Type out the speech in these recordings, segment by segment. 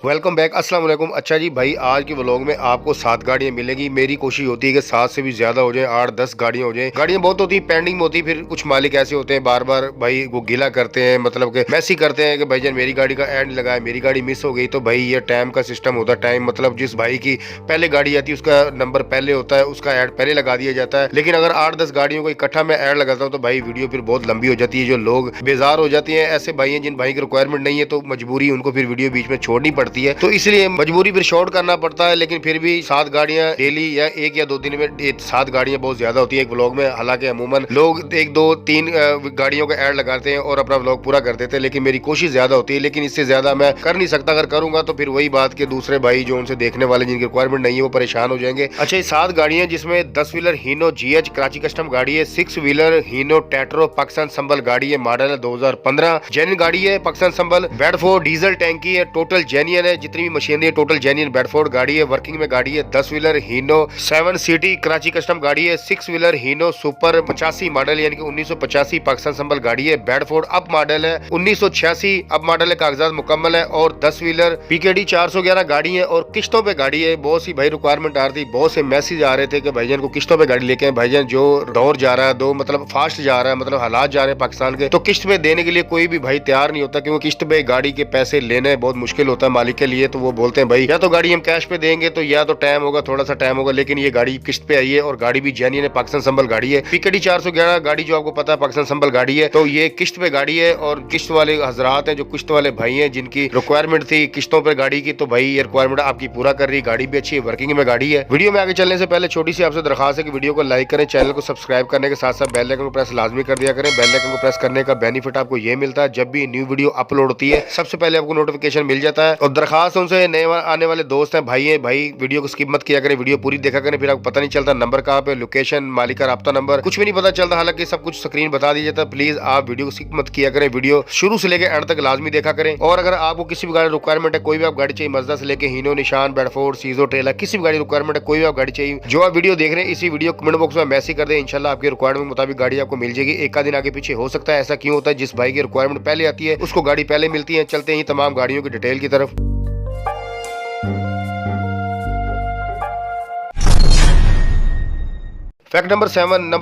Welcome back. अस्सलाम वालेकुम। अच्छा जी भाई, आज के व्लॉग में आपको 7 गाड़ियां मिलेंगी। मेरी कोशिश होती है कि 7 से भी ज्यादा हो जाए, 8-10 गाड़ियां हो जाए। गाड़ियां बहुत होती है, पेंडिंग में होती है। फिर कुछ मालिक ऐसे होते हैं बार बार भाई वो गिला करते हैं, मतलब कि मैसेज करते हैं कि भाईजान मेरी गाड़ी का एंड लगा है, मेरी गाड़ी मिस हो गई। तो भाई ये टाइम का सिस्टम होता है। टाइम मतलब जिस भाई की पहले गाड़ी आती है उसका नंबर पहले होता है, उसका एड पहले लगा दिया जाता है। लेकिन अगर 8-10 गाड़ियों को इकट्ठा मैं एड लगाता हूँ तो भाई वीडियो फिर बहुत लंबी हो जाती है। जो लोग बेजार हो जाती है, ऐसे भाई हैं जिन भाई की रिक्वायरमेंट नहीं है तो मजबूरी उनको फिर वीडियो बीच में छोड़नी पड़ती है। तो इसलिए मजबूरी फिर शॉर्ट करना पड़ता है। लेकिन फिर भी 7 गाड़ियां डेली या 1 या 2 दिन में 7 गाड़ियां बहुत ज्यादा होती है एक व्लॉग में। हालांकि अमूमन लोग 1-2-3 गाड़ियों का ऐड लगाते हैं और अपना व्लॉग पूरा कर देते हैं, लेकिन मेरी कोशिश ज्यादा होती है। लेकिन इससे ज्यादा मैं कर नहीं सकता। अगर करूंगा तो फिर वही बात के दूसरे भाई जो उनसे देखने वाले जिनकी रिक्वायरमेंट नहीं है वो परेशान हो जाएंगे। अच्छा, ये 7 गाड़ियां जिसमें 10 व्हीलर हीनो GH कराची कस्टम गाड़ी है, 6 व्हीलर हीनो टेट्रो पाकिस्तान संबल गाड़ी है, मॉडल है 2015, जेन्युइन गाड़ी है पाकिस्तान संबल, बेडफोर्ड डीजल टैंकी है, टोटल जेन्युइन है, जितनी भी मशीनरी है टोटल जेन्युइन बेडफोर्ड गाड़ी है, वर्किंग में गाड़ी है। 10 व्हीलर हीनो 7 सिटी कराची कस्टम गाड़ी है, 6 व्हीलर हीनो सुपर 85 मॉडल यानी कि 1985 पाकिस्तान संबल गाड़ी है, बेडफोर्ड अप मॉडल है 1986 अप मॉडल है, कागजात मुकम्मल है। और 10 व्हीलर PKD 411 गाड़ी है और किश्तों पे गाड़ी है। बहुत सी भाई रिक्वायरमेंट आ रही थी, बहुत से मैसेज आ रहे थे कि भाईजान को किश्तों पे गाड़ी लेके आए। भाईजान जो दौर जा रहा है, दो मतलब फास्ट जा रहा है, मतलब हालात जा रहे हैं पाकिस्तान के, तो किश्त पे देने के लिए कोई भी भाई तैयार नहीं होता, क्योंकि किश्त पे गाड़ी के पैसे लेने बहुत मुश्किल होता है मालिक के लिए। तो वो बोलते हैं भाई या तो गाड़ी हम कैश पे देंगे तो या तो टाइम होगा, थोड़ा सा टाइम होगा। लेकिन ये गाड़ी किश्त पे आई है और गाड़ी भी जेन्युइन है, पाकिस्तान संबल गाड़ी है। PKD 411 गाड़ी जो आपको पता है पाकिस्तान संबल गाड़ी है। तो ये किश्त पे गाड़ी है और किश्त वाले हजरात हैं, जो किश्त वाले भाई हैं जिनकी रिक्वायरमेंट थी किश्तों पे गाड़ी की, तो भाई ये रिक्वायरमेंट आपकी पूरा कर रही है। गाड़ी भी अच्छी है, वर्किंग में गाड़ी है। वीडियो में आगे चलने से पहले छोटी सी आपसे दरखास्त है कि वीडियो को लाइक करें, चैनल को सब्सक्राइब करने के साथ साथ बेल आइकन को प्रेस लाजमी कर दिया करें। बेल आइकन को प्रेस करने का बेनिफिट आपको ये मिलता है, जब भी न्यू वीडियो अपलोड होती है सबसे पहले आपको नोटिफिकेशन मिल जाता है। और दरखास्त उनसे नए आने वाले दोस्त हैं, भाई है, भाई वीडियो को स्किप मत किया करें, वीडियो पूरी देखा करें, फिर आपको पता नहीं चलता नंबर कहाँ पे, लोकेशन, मालिक का राब्ता नंबर कुछ भी नहीं पता चलता। हालांकि सब कुछ स्क्रीन बता दी जाता है। प्लीज आप वीडियो को स्किप मत किया करें, वीडियो शुरू से लेकर एंड तक लाजमी देखा करें। और अगर आपको किसी भी गाड़ी रिक्वायरमेंट है, कोई भी आप गाड़ी चाहिए, मजदा से लेकर हीनो, निशान, बेडफोर्ड, सीजो, ट्रेलर, किसी भी गाड़ी रिक्वायरमेंट है, कोई भी आप गाड़ी चाहिए, जो आप वीडियो देख रहे हैं इसी वीडियो कमेंट बॉक्स में मैसेज कर दे, इंशाल्लाह आपकी रिक्वायरमेंट के मुताबिक गाड़ी आपको मिल जाएगी। एक आध दिन आगे पीछे हो सकता है। ऐसा क्यों होता है? जिस भाई की रिक्वायरमेंट पहले आती है उसको गाड़ी पहले मिलती है। चलते हैं तमाम गाड़ियों की डिटेल की तरफ। फैक्ट नंबर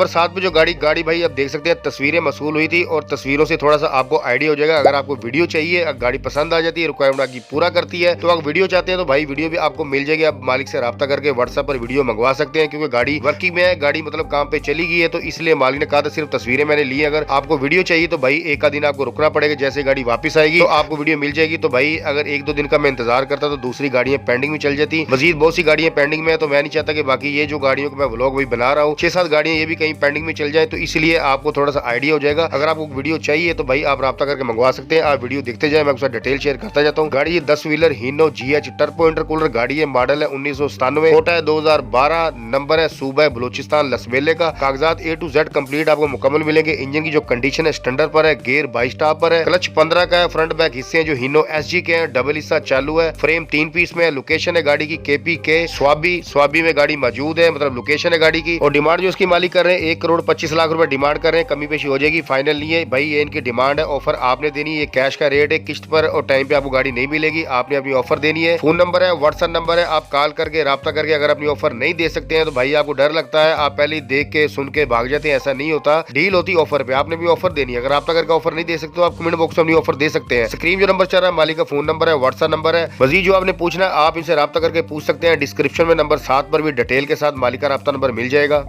7 पे जो गाड़ी भाई आप देख सकते हैं, तस्वीरें मसूल हुई थी और तस्वीरों से थोड़ा सा आपको आइडिया हो जाएगा। अगर आपको वीडियो चाहिए, अगर गाड़ी पसंद आ जाती है, रिक्वायरमेंट आपकी पूरा करती है, तो आप वीडियो चाहते हैं तो भाई वीडियो भी आपको मिल जाएगी। आप मालिक से राब्ता करके व्हाट्सएप पर वीडियो मंगवा सकते हैं, क्योंकि गाड़ी वर्किंग में है, गाड़ी मतलब काम पे चली गई है। तो इसलिए मालिक ने कहा था सिर्फ तस्वीरें मैंने ली है। अगर आपको वीडियो चाहिए तो भाई एक आध दिन आपको रुकना पड़ेगा। जैसे गाड़ी वापस आएगी तो आपको वीडियो मिल जाएगी। तो भाई अगर 1-2 दिन का मैं इंतजार करता तो दूसरी गाड़ियां पेंडिंग में चल जाती। मजीद बहुत सी गाड़ियां पेंडिंग में है, तो मैं नहीं चाहता कि बाकी ये जो गाड़ियों को मैं व्लॉग भी बना रहा हूँ 6-7 गाड़ियां ये भी कहीं पेंडिंग में चल जाए। तो इसलिए आपको थोड़ा सा आइडिया हो जाएगा। अगर आपको वीडियो चाहिए तो भाई आप राब्ता करके मंगवा सकते हैं। आप वीडियो देखते जाए, मैं आपके साथ डिटेल शेयर करता जाता हूँ। गाड़ी 10 व्हीलर हीनो GH टर्बो इंटरकूलर गाड़ी है, मॉडल है 1997, कोटा है 2012, नंबर है सूबा है बलूचिस्तान लसबेले का। कागजात A to Z कंप्लीट आपको मुकम्मल मिलेंगे। इंजन की जो कंडीशन है स्टैंडर्ड पर है, गियर 22 टॉप पर है, क्लच 15 का है, फ्रंट बैक हिस्से हैं जो हीनो SG के हैं, डबल हिस्सा चालू है, फ्रेम 3 पीस में है। लोकेशन है गाड़ी की KPK स्वाबी में गाड़ी मौजूद है, मतलब लोकेशन है गाड़ी की। और डिमांड जो इसकी मालिक कर रहे हैं 1,25 लाख रुपए डिमांड कर रहे हैं। कमी पेशी हो जाएगी, फाइनल नहीं है भाई, ये इनकी डिमांड है। ऑफर आपने देनी है, कैश का रेट है, किस्त पर और टाइम पे आपको गाड़ी नहीं मिलेगी। आपने अपनी ऑफर देनी है। फोन नंबर है, व्हाट्सएप नंबर है, आप कॉल करके राब्ता करके अगर अपनी ऑफर नहीं दे सकते हैं तो भाई आपको डर लगता है, आप पहले देख के सुन के भाग जाते हैं। ऐसा नहीं होता, डील होती ऑफर पे। आपने भी ऑफर देनी है। अगर राब्ता करके ऑफर नहीं दे सकते तो आप कमेंट बॉक्स में अपनी ऑफर दे सकते हैं। स्क्रीन जो नंबर चल रहा है मालिक का फोन नंबर है, व्हाट्सएप नंबर है। मजीद जो आपने पूछना है आप इनसे राब्ता करके पूछ सकते हैं। डिस्क्रिप्शन में नंबर 7 पर भी डिटेल के साथ मालिक का राब्ता नंबर मिल जाएगा।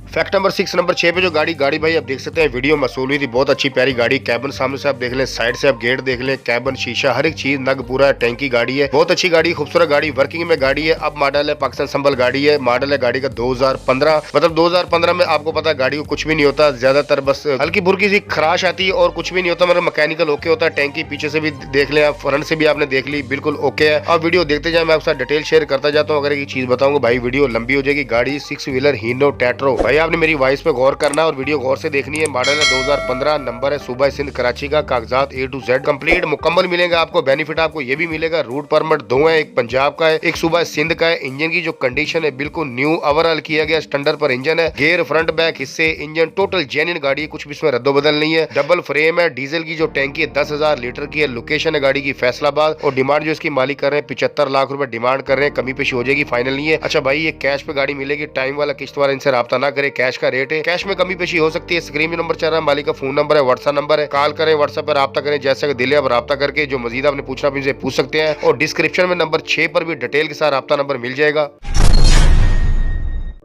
फैक्ट नंबर 6 पे जो गाड़ी भाई आप देख सकते हैं, वीडियो मसूल हुई थी, बहुत अच्छी प्यारी गाड़ी। कैबन सामने से आप देख लें, साइड से आप गेट देख लें, कैबन शीशा हर एक चीज नग पूरा टैंकी गाड़ी है, बहुत अच्छी गाड़ी, खूबसूरत गाड़ी, वर्किंग में गाड़ी है। अब मॉडल है पाकिस्तान संबल गाड़ी है, मॉडल है गाड़ी का 2015, मतलब 2015 में आपको पता है गाड़ी को कुछ भी नहीं होता, ज्यादातर बस हल्की फुल्की सी खराश आती है और कुछ भी नहीं होता, मतलब मैकेनिकल ओके होता है। टैंकी पीछे से भी देख लें आप, फ्रंट से भी आपने देख ली, बिल्कुल ओके है। अब वीडियो देखते जाए, मैं आपके साथ डिटेल शेयर करता जाता हूँ। अगर एक चीज बताऊंगा भाई वीडियो लंबी हो जाएगी। गाड़ी 6 व्हीलर हीनो टेट्रो, भाई आपने मेरी वॉइस पे गौर करना है और वीडियो गौर से देखनी है। मॉडल है 2015, नंबर है सूबा सिंध कराची का, कागजात A to Z कंप्लीट मुकम्मल मिलेंगे आपको। बेनिफिट आपको ये भी मिलेगा, रूट परमिट 2 है, एक पंजाब का है, एक सूबा सिंध का है। इंजन की जो कंडीशन है बिल्कुल न्यू ओवरऑल किया गया, स्टैंडर्ड पर इंजन है, गेयर फ्रंट बैक हिस्से इंजन टोटल जेन्युइन गाड़ी है, कुछ भी इसमें रद्दो बदल नहीं है। डबल फ्रेम है, डीजल की जो टैंकी है 10,000 लीटर की है। लोकेशन है गाड़ी की फैसलाबाद और डिमांड जो इसकी मालिक कर रहे हैं 75 लाख रुपए डिमांड कर रहे हैं, कमी पेशी हो जाएगी, फाइनल नहीं है। अच्छा भाई ये कैश पे गाड़ी मिलेगी, टाइम वाला किस्त वाला इनसे राब्ता ना करे, कैश का रेट है, कैश में कमी पेशी हो सकती है। स्क्रीन में नंबर चल रहा है, मालिक का फोन नंबर है, व्हाट्सएप नंबर है, कॉल करें, व्हाट्सएप पर राब्ता करें, जैसे दिल है आप राब्ता करके जो मजीद आपने पूछना इनसे पूछ सकते हैं। और डिस्क्रिप्शन में नंबर 6 पर भी डिटेल के साथ राब्ता नंबर मिल जाएगा।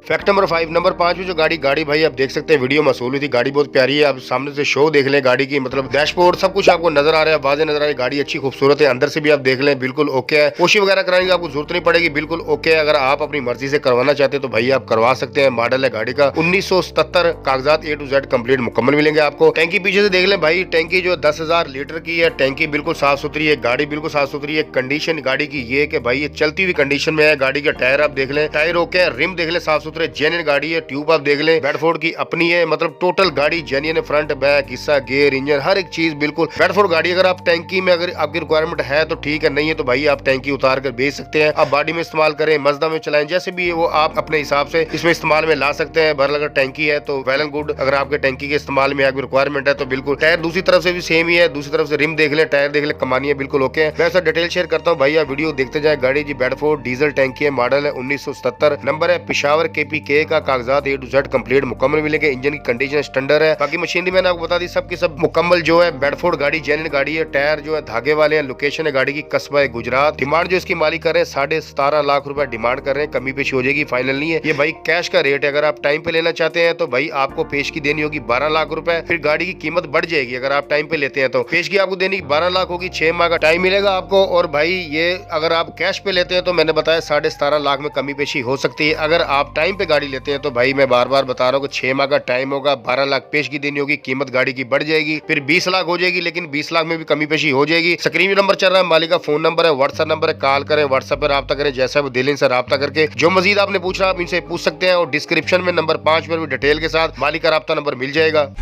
फैक्ट नंबर 5, नंबर 5 में जो गाड़ी भाई आप देख सकते हैं, वीडियो मसूल हुई थी, गाड़ी बहुत प्यारी है। आप सामने से शो देख लें गाड़ी की, मतलब डैशबोर्ड सब कुछ आपको नजर आ रहा है, वाज़ेह नजर आ रहा है, गाड़ी अच्छी खूबसूरत है। अंदर से भी आप देख लें बिल्कुल ओके है, पोशी वगैरह कराने की आपको जरूरत नहीं पड़ेगी, बिल्कुल ओके है। अगर आप अपनी मर्जी से करवाना चाहते हैं तो भाई आप करवा सकते हैं। मॉडल है गाड़ी का 1977, कागजात A to Z कंप्लीट मुकम्मल मिलेंगे आपको। टैंकी पीछे से देख लें भाई, टैंकी जो 10,000 लीटर की है, टैंकी बिल्कुल साफ सुथरी है, गाड़ी बिल्कुल साफ सुथरी है। कंडीशन गाड़ी की ये कि भाई ये चलती हुई कंडीशन में है। गाड़ी का टायर आप देख लें, टायर ओके है, रिम देख लें साफ सुथरे, जेन्युइन गाड़ी, ट्यूब आप देख लें बेडफोर्ड की अपनी है, मतलब टोटल गाड़ी जेन्युइन है, फ्रंट बैक हिस्सा गियर इंजन हर एक चीज बिल्कुल बेडफोर्ड गाड़ी। अगर आप टैंकी में अगर आपकी रिक्वायरमेंट है तो ठीक है, नहीं है तो भाई आप टैंकी उतार कर बेच सकते हैं। आप बॉडी में इस्तेमाल करें, मजदा में चलाएं, जैसे भी वो आप अपने हिसाब से इसमें इस्तेमाल में ला सकते हैं। बहरहाल अगर टैंकी है तो वेल एंड गुड, अगर आपके टैंकी के इस्तेमाल में आपकी रिक्वायरमेंट है तो बिल्कुल। टायर दूसरी तरफ से भी सेम ही है, दूसरी तरफ से रिम देख ले, टायर देख ले, कमानियां बिल्कुल ओके है। मैं सर डिटेल शेयर करता हूँ भाई, आप वीडियो देखते जाए। गाड़ी जी बेडफोर्ड डीजल टैंकी है, मॉडल है 1977, नंबर है पिशावर KPK का, कागजात A to Z कंप्लीट मुकम्मल मिलेंगे। इंजन की कंडीशन स्टैंडर्ड है, बाकी मशीनरी मैंने आपको बता दी सब की सब मुकम्मल जो है। बेडफोर्ड गाड़ी जेन्युइन गाड़ी है, टायर जो है धागे वाले हैं। लोकेशन है गाड़ी की कस्बा है गुजरात। डिमांड जो इसकी मालिक कर रहे हैं 17.5 लाख रुपए डिमांड कर रहे हैं, कमी पेशी हो जाएगी, फाइनल नहीं है। ये भाई कैश का रेट है, अगर आप टाइम पे लेना चाहते हैं तो भाई आपको पेश की देनी होगी 12 लाख रुपए, फिर गाड़ी की कीमत बढ़ जाएगी। अगर आप टाइम पे लेते हैं तो पेश की आपको देनी 12 लाख होगी, 6 माह का टाइम मिलेगा आपको। और भाई ये अगर आप कैश पे लेते हैं तो मैंने बताया 17.5 लाख में कमी पेशी हो सकती है। अगर आप टाइम पे गाड़ी लेते हैं तो भाई मैं बार बार बता रहा हूँ 6 माह का टाइम होगा, 12 लाख पेश की देनी होगी, कीमत गाड़ी की बढ़ जाएगी, फिर 20 लाख हो जाएगी, लेकिन 20 लाख में भी कमी पेशी हो जाएगी। स्क्रीन में नंबर चल रहा है, मालिक का फोन नंबर है, व्हाट्सएप नंबर है, कॉल करें, व्हाट्सएप पर राब्ता करें, जैसा वो दिल से राब्ता करके जो मजीद आपने पूछा आप इनसे पूछ सकते हैं। और डिस्क्रिप्शन में नंबर 5 पर भी डिटेल के साथ मालिक का राब्ता नंबर मिल जाएगा।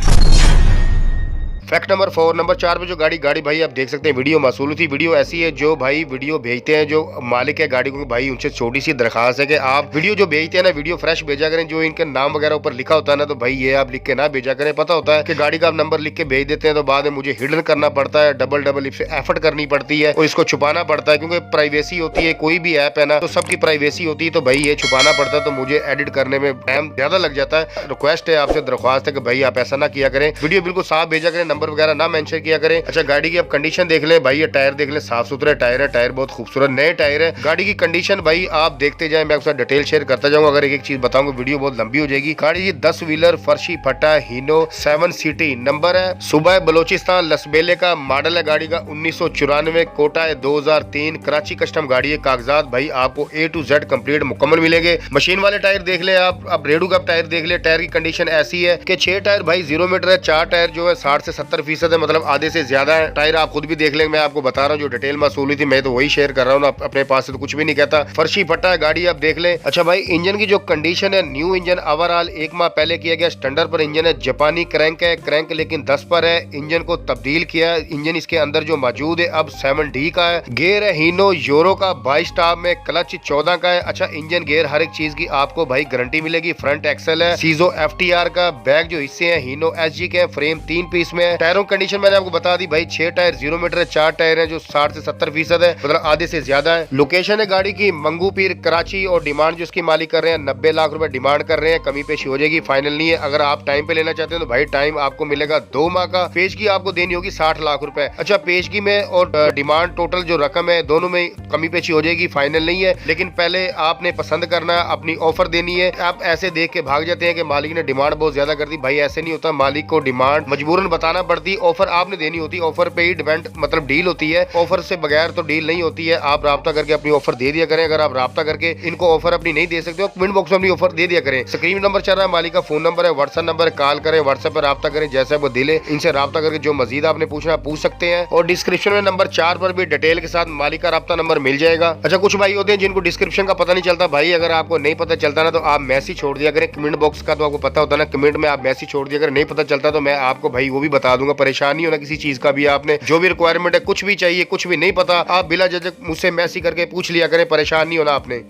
फैक्ट नंबर 4, नंबर 4 पे जो गाड़ी भाई आप देख सकते हैं, वीडियो मसूल थी। वीडियो ऐसी है जो भाई वीडियो भेजते हैं जो मालिक है गाड़ी को, भाई उनसे छोटी सी दरखास्त है कि आप वीडियो जो भेजते हैं ना, वीडियो फ्रेश भेजा करें। जो इनके नाम वगैरह ऊपर लिखा होता है ना, तो भाई ये आप लिख के ना भेजा करें। पता होता है कि गाड़ी का आप नंबर लिख के भेज देते हैं तो बाद में मुझे हिडन करना पड़ता है, डबल एफर्ट करनी पड़ती है और इसको छुपाना पड़ता है, क्योंकि प्राइवेसी होती है। कोई भी ऐप है ना तो सबकी प्राइवेसी होती है, तो भाई ये छुपाना पड़ता है, तो मुझे एडिट करने में टाइम ज्यादा लग जाता है। रिक्वेस्ट है आपसे, दरख्वास्त है कि भाई आप ऐसा ना किया करें, वीडियो बिल्कुल साफ भेजा करें, नंबर वगैरह ना मेंशन किया करें। अच्छा गाड़ी की आप कंडीशन देख ले भाई, ये टायर देख ले, साफ सुथरे टायर है, टायर बहुत खूबसूरत नए टायर है। गाड़ी की कंडीशन भाई आप देखते जाए, मैं आपके साथ डिटेल शेयर करता जाऊंगा। अगर एक चीज बताऊंगा वीडियो बहुत लंबी हो जाएगी। गाड़ी ये 10 व्हीलर फर्शी फटा हीनो 7 सीटी, नंबर है सूबा बलोचिस्तान लसबेले का, मॉडल है गाड़ी का 1994, कोटा है 2003, कराची कस्टम गाड़ी है। कागजात भाई आपको A to Z कंप्लीट मुकम्मल मिलेंगे। मशीन वाले टायर देख ले आप रेडू का टायर देख ले, टायर की कंडीशन ऐसी है कि 6 टायर भाई 0 मीटर है, 4 टायर जो है 60 से 70% है, मतलब आधे से ज्यादा है। टायर आप खुद भी देख लेंगे, मैं आपको बता रहा हूँ जो डिटेल मसूली थी मैं तो वही शेयर कर रहा हूँ, अपने पास से तो कुछ भी नहीं कहता। फर्शी फटा है गाड़ी आप देख लें। अच्छा भाई इंजन की जो कंडीशन है, न्यू इंजन ओवरऑल 1 माह पहले किया गया, स्टैंडर्ड पर इंजन है, जापानी क्रैंक है, क्रैंक लेकिन 10 पर है। इंजन को तब्दील किया, इंजन इसके अंदर जो मौजूद है अब 7D का है। गेयर है हीनो यूरो का 22 टॉप में, क्लच 14 का है। अच्छा इंजन गेयर हर एक चीज की आपको भाई गारंटी मिलेगी। फ्रंट एक्सल है, सीजो FTR का, बैक जो हिस्से हैं हीनो SG के, फ्रेम 3 पीस में है। टायरों कंडीशन मैंने आपको बता दी भाई, 6 टायर 0 मीटर है, 4 टायर है जो 60 से 70% है, मतलब आधे से ज्यादा है। लोकेशन है गाड़ी की मंगू पीर कराची और डिमांड जो इसकी मालिक कर रहे हैं 90 लाख रुपए डिमांड कर रहे हैं, कमी पेशी हो जाएगी, फाइनल नहीं है। अगर आप टाइम पे लेना चाहते हैं तो भाई टाइम आपको मिलेगा 2 माह का, पेश की आपको देनी होगी 60 लाख रुपए। अच्छा पेश की में और डिमांड टोटल जो रकम है दोनों में कमी पेशी हो जाएगी, फाइनल नहीं है। लेकिन पहले आपने पसंद करना है, अपनी ऑफर देनी है। आप ऐसे देख के भाग जाते हैं कि मालिक ने डिमांड बहुत ज्यादा कर दी, भाई ऐसे नहीं होता। मालिक को डिमांड मजबूरन बताना जाना पड़ती है, ऑफर आपने देनी होती है, ऑफर पे ही डिपेंड मतलब डील होती है, ऑफर से बगैर तो डील नहीं होती है। आप राब्ता करके अपनी ऑफर दे दिया करें। अगर आप राब्ता करके इनको ऑफर अपनी नहीं दे सकते हो, कमेंट बॉक्स में अपनी ऑफर दे दिया करें। स्क्रीन नंबर चल रहा है, मालिक का फोन नंबर है, व्हाट्सएप नंबर है, कॉल करें, व्हाट्सएप पर राब्ता करें, जैसे वो दिले इनसे राब्ता करके जो मजीद आपने पूछना पूछ सकते हैं। और डिस्क्रिप्शन में नंबर 4 पर भी डिटेल के साथ मालिक का राब्ता नंबर मिल जाएगा। अच्छा, कुछ भाई होते हैं जिनको डिस्क्रिप्शन का पता नहीं चलता। भाई अगर आपको नहीं पता चलता ना तो आप मैसेज छोड़ दिया करें, कमेंट बॉक्स का तो आपको पता होता है ना, कमेंट में आप मैसेज छोड़ दिया करें। नहीं पता चलता तो मैं आपको भाई वो भी बता दूंगा। परेशानी हो ना किसी चीज का भी, आपने जो भी रिक्वायरमेंट है, कुछ भी चाहिए, कुछ भी नहीं पता, आप बिला झिझक मुझसे मैसेज करके पूछ लिया करें, परेशानी हो ना आपने।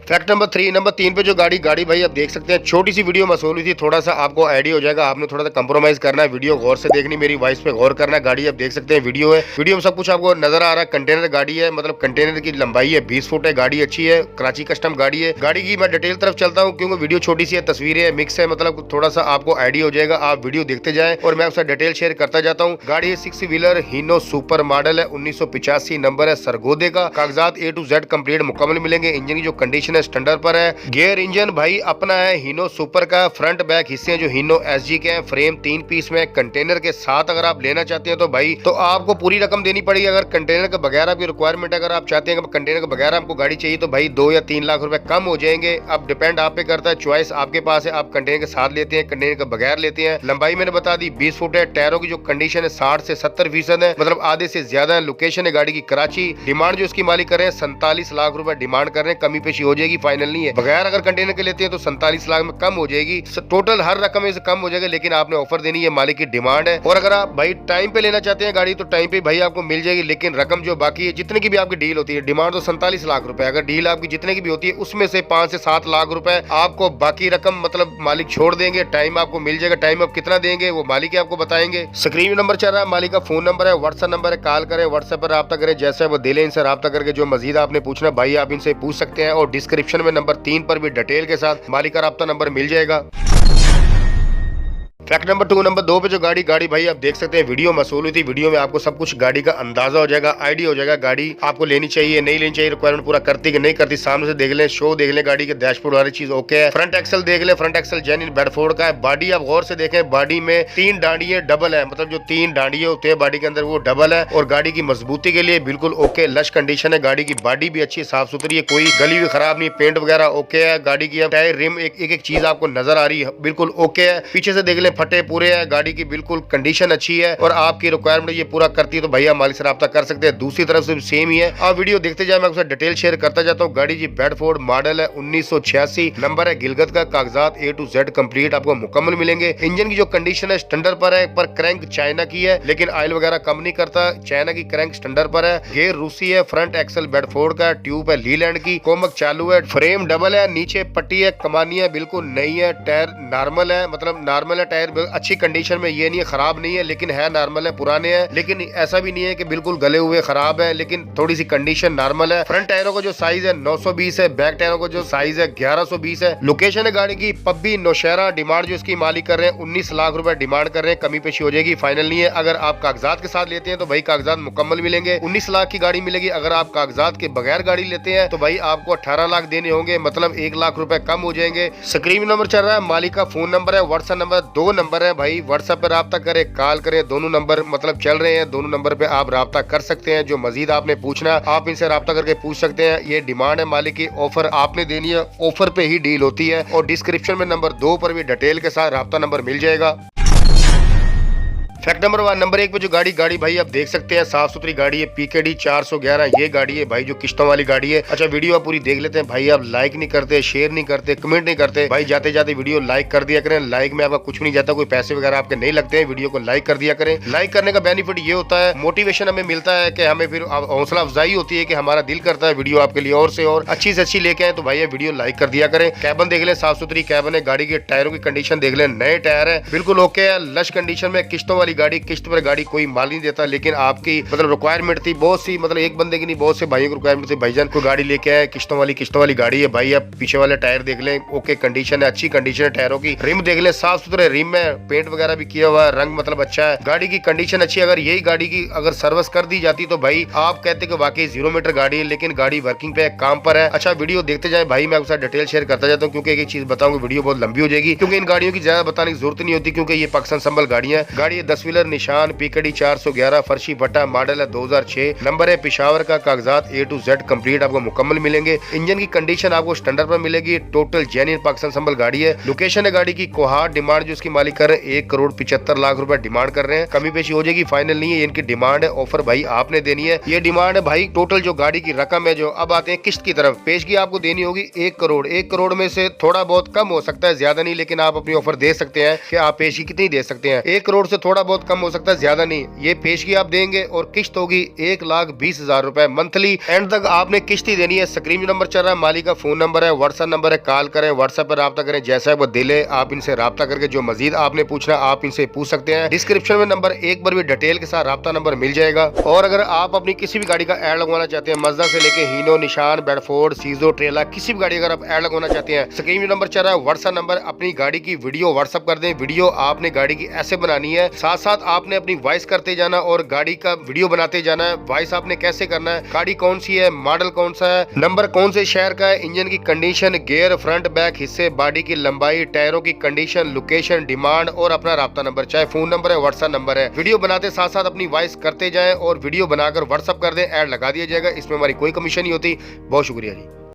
फैक्ट नंबर 3 पे जो गाड़ी भाई आप देख सकते हैं, छोटी सी वीडियो मसौल हुई थी, थोड़ा सा आपको आइडिया हो जाएगा। आपने थोड़ा सा कंप्रोमाइज करना है, वीडियो गौर से देखनी, मेरी वॉइस पे गौर करना है। गाड़ी आप देख सकते हैं, वीडियो है, वीडियो में सब कुछ आपको नजर आ रहा है। कंटेनर गाड़ी है, मतलब कंटेनर की लंबाई है 20 फुट है, गाड़ी अच्छी है, कराची कस्टम गाड़ी है। गाड़ी की मैं डिटेल तरफ चलता हूँ क्योंकि वीडियो छोटी सी है, तस्वीरें है, मिक्स है, मतलब थोड़ा सा आपको आइडिया हो जाएगा। आप वीडियो देखते जाए और मैं उसका डिटेल शेयर करता जाता हूँ। गाड़ी 6 व्हीलर हीनो सुपर मॉडल है, 1985 नंबर है, सरगोदे का। कागजात A to Z कंप्लीट मुकम्मल मिलेंगे। इंजन की जो कंडीशन है स्टैंडर्ड पर है। गियर इंजन भाई अपना है हीनो सुपर का। फ्रंट बैक हिस्से जो हीनो SG के हैं। फ्रेम 3 पीस में कंटेनर के साथ अगर आप लेना चाहते हैं तो भाई तो आपको पूरी रकम देनी पड़ेगी। अगर कंटेनर के बगैर आपकी रिक्वायरमेंट अगर आप चाहते हैं कि कंटेनर के बगैर आपको गाड़ी चाहिए तो भाई 2 या 3 लाख रुपए कम हो जाएंगे। अब डिपेंड आप पे करता है, चॉइस आपके पास है। आप कंटेनर के साथ लेते हैं, कंटेनर के बगैर लेते हैं। लंबाई मैंने बता दी 20 फुट है। टायरों की जो कंडीशन है 60 से 70% है, मतलब आधे से ज्यादा है। लोकेशन है गाड़ी की कराची। डिमांड जो इसकी मालिक कर रहे हैं 47 लाख रुपए डिमांड कर रहे हैं। कमी पेशी हो जाएगी, फाइनल नहीं है। बगैर अगर कंटेनर के लेते हैं तो 47 लाख में कम हो जाएगी। टोटल हर रकम में से कम हो जाएगा, लेकिन आपने ऑफर देनी है, मालिक की डिमांड है। और अगर आप भाई टाइम पे लेना चाहते हैं गाड़ी तो टाइम पे भाई आपको मिल जाएगी, लेकिन रकम जो बाकी है जितने की भी आपकी डील होती है, डिमांड तो 47 लाख रुपए। अगर डील आपकी जितने की भी होती है उसमें से 5 से 7 लाख रुपए आपको बाकी रकम मतलब मालिक छोड़ देंगे। टाइम आपको मिल जाएगा, टाइम आप कितना देंगे वो मालिक आपको बताएंगे। स्क्रीन नंबर चल रहा है, मालिक का फोन नंबर है, व्हाट्सएप नंबर है, कॉल करें, व्हाट्सएप पर राब्ता करें, जैसे वो दिले इनसे राब्ता करके जो मजीद आपने पूछना भाई आप इनसे पूछ सकते हैं। और डिस्क्रिप्शन में नंबर 3 पर भी डिटेल के साथ मालिक का राब्ता नंबर मिल जाएगा। फैक्ट नंबर 2 पे जो गाड़ी भाई आप देख सकते हैं, वीडियो मसूल हुई थी। वीडियो में आपको सब कुछ गाड़ी का अंदाजा हो जाएगा, आइडिया हो जाएगा गाड़ी आपको लेनी चाहिए नहीं लेनी चाहिए, रिक्वायरमेंट पूरा करती कि नहीं करती। सामने से देख लें, शो देख लें, गाड़ी के डैशबोर्ड वाली चीज ओके है। फ्रंट एक्सल देख लें, फ्रंट एक्सल जेन्युइन बेडफोर्ड का है। बॉडी आप गौर से देखें, बॉडी में 3 डांडियां डबल है, मतलब जो 3 डांडियां होते हैं बॉडी के अंदर वो डबल है। और गाड़ी की मजबूती के लिए बिल्कुल ओके लश कंडीशन है। गाड़ी की बॉडी भी अच्छी साफ सुथरी है, कोई गली हुई खराब नहीं, पेंट वगैरह ओके है। गाड़ी की टायर रिम एक चीज आपको नजर आ रही है, बिल्कुल ओके है। पीछे से देख लें, फटे पूरे है, गाड़ी की बिल्कुल कंडीशन अच्छी है और आपकी रिक्वायरमेंट ये पूरा करती है तो भैया मालिक से राब्ता कर सकते हैं। दूसरी तरफ से भी सेम ही है। आप वीडियो देखते जाए, मैं आपसे डिटेल शेयर करता जाता हूँ। गाड़ी जी बेडफोर्ड मॉडल है, 1986 नंबर है, गिलगत का। कागजात A to Z कंप्लीट आपको मुकम्मल मिलेंगे। इंजन की जो कंडीशन है स्टैंडर्ड पर है, पर क्रैंक चाइना की है, लेकिन ऑयल वगैरह कम नहीं करता। चाइना की क्रैंक स्टैंडर्ड पर है। गियर रूसी है। फ्रंट एक्सल बेडफोर्ड का। ट्यूब है लीलैंड की। कोमक चालू है। फ्रेम डबल है, नीचे पट्टी है, कमानी है बिल्कुल नई है। टायर नॉर्मल है, मतलब नॉर्मल है टायर, अच्छी कंडीशन में, ये नहीं है खराब नहीं है, लेकिन है नॉर्मल है, पुराने हैं, लेकिन ऐसा भी नहीं है कि बिल्कुल गले हुए खराब है, लेकिन थोड़ी सी कंडीशन नॉर्मल है। फ्रंट टायरों का जो साइज है 920 है। बैक टायरों का जो साइज है 1120 है। लोकेशन है गाड़ी की पब्बी नौशहरा। डिमांड जो इसकी मालिक कर रहे हैं 19 लाख रुपए डिमांड कर रहे हैं, कमी पेशी हो जाएगी, फाइनल नहीं है। अगर आप कागजात के साथ लेते हैं तो भाई कागजात मुकम्मल मिलेंगे, 19 लाख की गाड़ी मिलेगी। अगर आप कागजात के बगैर गाड़ी लेते हैं तो भाई आपको 18 लाख देने होंगे, मतलब 1 लाख रुपए कम हो जाएंगे। स्क्रीन नंबर चल रहा है, मालिक का फोन नंबर है, व्हाट्सएप नंबर 2 नंबर है भाई। व्हाट्सएप पर राब्ता करें, कॉल करें, दोनों नंबर मतलब चल रहे हैं, दोनों नंबर पे आप राब्ता कर सकते हैं। जो मजीद आपने पूछना आप इनसे राब्ता करके पूछ सकते हैं। ये डिमांड है मालिक की, ऑफर आपने देनी है, ऑफर पे ही डील होती है। और डिस्क्रिप्शन में नंबर 2 पर भी डिटेल के साथ राब्ता नंबर मिल जाएगा। फैक्ट नंबर 1 पे जो गाड़ी भाई आप देख सकते हैं, साफ सुथरी गाड़ी है, PKD 411 ये गाड़ी है भाई, जो किश्तों वाली गाड़ी है। अच्छा, वीडियो आप पूरी देख लेते हैं भाई। आप लाइक नहीं करते, शेयर नहीं करते, कमेंट नहीं करते भाई, जाते जाते वीडियो लाइक कर दिया करें। लाइक में आपका कुछ भी नहीं जाता, कोई पैसे वगैरह आपके नहीं लगते हैं, वीडियो को लाइक कर दिया करें। लाइक करने का बेनिफिट ये होता है, मोटिवेशन हमें मिलता है कि हमें फिर हौसला अफजाई होती है कि हमारा दिल करता है वीडियो आपके लिए और से और अच्छी से अच्छी लेके आए, तो भाई वीडियो लाइक कर दिया करें। कैबन देख ले, साफ सुथरी कैबन है। गाड़ी के टायरों की कंडीशन देख ले, नए टायर है, बिल्कुल ओके है, लश कंडीशन में, किश्तों वाली वाली गाड़ी, किस्त पर गाड़ी कोई माल नहीं देता, लेकिन आपकी मतलब रिक्वायरमेंट थी बहुत सी, मतलब एक बंदे की नहीं बहुत से भाइयों की रिक्वायरमेंट थी, भाईजान कोई गाड़ी लेके आए किस्तों वाली गाड़ी है भाई, आप पीछे वाले टायर देख लें, ओके कंडीशन है, अच्छी कंडीशन है टायरों की, रिम देख लें साफ सुथरे रिम है, पेंट वगैरह भी किया हुआ है, रंग मतलब अच्छा है, गाड़ी की कंडीशन अच्छी है। अगर यही गाड़ी की अगर सर्विस कर दी जाती तो भाई आप कहते कि वाकई 0 मीटर गाड़ी है, लेकिन गाड़ी वर्किंग पे काम पर है। अच्छा वीडियो देखते जाए भाई, मैं आपके साथ डिटेल शेयर करता जाता हूँ, क्योंकि एक चीज बताऊंगा वीडियो बहुत लंबी हो जाएगी, क्योंकि इन गाड़ियों की ज्यादा बताने की जरूरत नहीं होती, क्योंकि ये पाकिस्तान संबल गाड़ियां है। गाड़ी 10 व्हीलर निशान पीकेडी 411 फर्शी भट्टा, मॉडल है 2006, नंबर है पिशावर का, कागजात A to Z कंप्लीट आपको मुकम्मल मिलेंगे। इंजन की कंडीशन आपको स्टैंडर्ड पर मिलेगी, टोटल जेन्युइन पाकिस्तान संबल गाड़ी है। लोकेशन है गाड़ी की कोहाट, डिमांड जो इसकी मालिक कर रहे हैं 1,75,00,000 रुपए डिमांड कर रहे हैं, कमी पेशी हो जाएगी, फाइनल नहीं है, इनकी डिमांड है, ऑफर भाई आपने देनी है। ये डिमांड है भाई टोटल जो गाड़ी की रकम है जो। अब आते हैं किस्त की तरफ, पेशगी आपको देनी होगी 1 करोड़। 1 करोड़ में से थोड़ा बहुत कम हो सकता है, ज्यादा नहीं, लेकिन आप अपनी ऑफर दे सकते हैं कि आप पेशगी कितनी दे सकते हैं। 1 करोड़ से थोड़ा बहुत कम हो सकता है, ज्यादा नहीं। ये पेशगी आप देंगे और किस्त होगी 1,20,000 रुपए मंथली। एंड तक आपने किस्त ही देनी है। स्क्रीन नंबर चल रहा है, मालिक का फोन नंबर है, व्हाट्सएप नंबर है, कॉल करें, व्हाट्सएप पर राब्ता करें, जैसा है वो दिल है, आप इनसे राब्ता करके जो मजीद आपने पूछना आप इनसे पूछ सकते हैं। डिस्क्रिप्शन में नंबर एक बार भी डिटेल के साथ राब्ता नंबर मिल जाएगा। और अगर आप अपनी किसी भी गाड़ी का ऐड लगवाना चाहते हैं, मज़दा से लेके हीनो, निशान, बेडफोर्ड, सीजो, ट्रेला, किसी भी गाड़ी अगर आप ऐड लगवाना चाहते हैं, स्क्रीन में नंबर चल रहा है, व्हाट्सएप नंबर, अपनी गाड़ी की वीडियो व्हाट्सएप कर दें। वीडियो आपने गाड़ी की ऐसे बनानी है, साथ साथ आपने अपनी वॉइस करते जाना और गाड़ी का वीडियो बनाते जाना है। वॉइस आपने कैसे करना है, गाड़ी कौन सी है, मॉडल कौन सा है, नंबर कौन से शहर का है, इंजन की कंडीशन, गियर, फ्रंट बैक हिस्से, बॉडी की लंबाई, टायरों की कंडीशन, लोकेशन, डिमांड और अपना राब्ता नंबर, चाहे फोन नंबर है, व्हाट्सएप नंबर है। वीडियो बनाते साथ साथ अपनी वॉइस करते जाएं और वीडियो बनाकर व्हाट्सएप कर दें, ऐड लगा दिया जाएगा, इसमें हमारी कोई कमीशन नहीं होती। बहुत शुक्रिया जी।